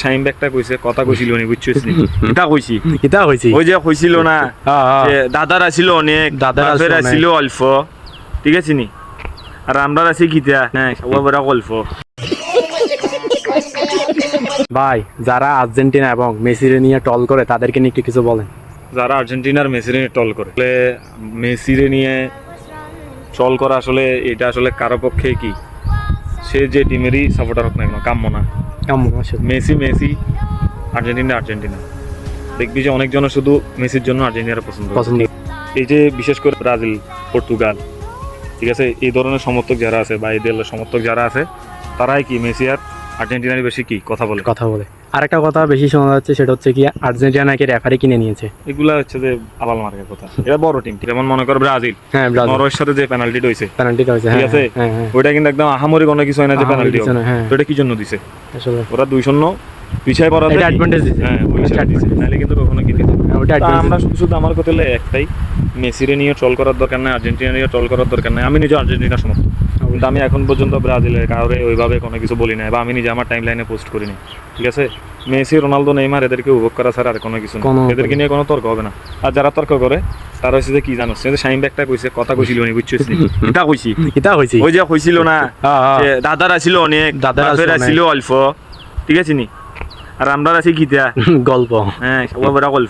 শাইম একটা কইছে কথা কইছিল নি বুঝছিস নি এটা কইছি এটা হইছি ওই যে কইছিল না যে দাদার আছিল অনেক বাপের আছিল অল্প ঠিক আছে নি আর আমরা আছি কিতা হ্যাঁ সবার বড় অল্প ভাই যারা আর্জেন্টিনা এবং মেসিরে নিয়ে টল করে তাদেরকে নিয়ে কিছু বলেন। যারা আর্জেন্টিনার মেসিরে নিয়ে টল করে আসলে মেসিরে নিয়ে টল করা আসলে এটা আসলে কারো পক্ষে কি সে যে টিমেরই সাপোর্টার হোক না কেন কাম্য না। মেসি মেসি আর্জেন্টিনা আর্জেন্টিনা দেখবি যে অনেকজন শুধু মেসির জন্য আর্জেন্টিনার পছন্দ পছন্দ এই যে বিশেষ করে ব্রাজিল পর্তুগাল ঠিক আছে এই ধরনের সমর্থক যারা আছে বা এই দলের সমর্থক যারা আছে তারাই কি মেসি আর আর্জেন্টিনার বেশি কি কথা বলে। আরেকটা কথা বেশি শোনা যাচ্ছে সেটা হচ্ছে কি আর্জেন্টিনাকে রেফারি কিনে নিয়েছে। এগুলা হচ্ছে যে আবাল মার্কের কথা। এটা বড় টিম যেমন মনে করো ব্রাজিল নরওয়ের সাথে যে পেনাল্টি হইছে ঠিক আছে ওইটা কিন্তু একদম আহামরি কোনো কিছু হয় না যে পেনাল্টি হবে তো এটা কি জন্য দিছে আসলে ওরা 2-0 পিছায় পড়া এটা অ্যাডভান্টেজ দিছে হ্যাঁ ওইটা দিছে নালে কিন্তু কখনো কি দিতে আমরা শুধু আমার কথা হলো একটাই মেসিরে নিয়ে ট্রল করার দরকার নাই আর্জেন্টিনা নিয়ে ট্রল করার দরকার নাই। আমি নিজে আর্জেন্টিনার সমর্থক কিন্তু আমি এখন পর্যন্ত ব্রাজিলের কাউরে ওইভাবে কোনো কিছু বলি নাই বা আমি নিজে আমার টাইম লাইনে পোস্ট করিনি ঠিক আছে। মেসি রোনালদো নেইমার এদেরকে উপভোগ করা ছাড়া আর কোনো কিছু না এদেরকে নিয়ে কোনো তর্ক হবে না। আর যারা তর্ক করে তারা হচ্ছে যে কি জানো শাইম একটা কইছে কথা কইছিল নি বুঝছিস নি এটা কইছি ওই যে কইছিল না যে দাদার আছিল অনেক বাপের আছিল অল্প ঠিক আছে নি আর আমরা আছি কিতা গল্প হ্যাঁ সবার বড় গল্প।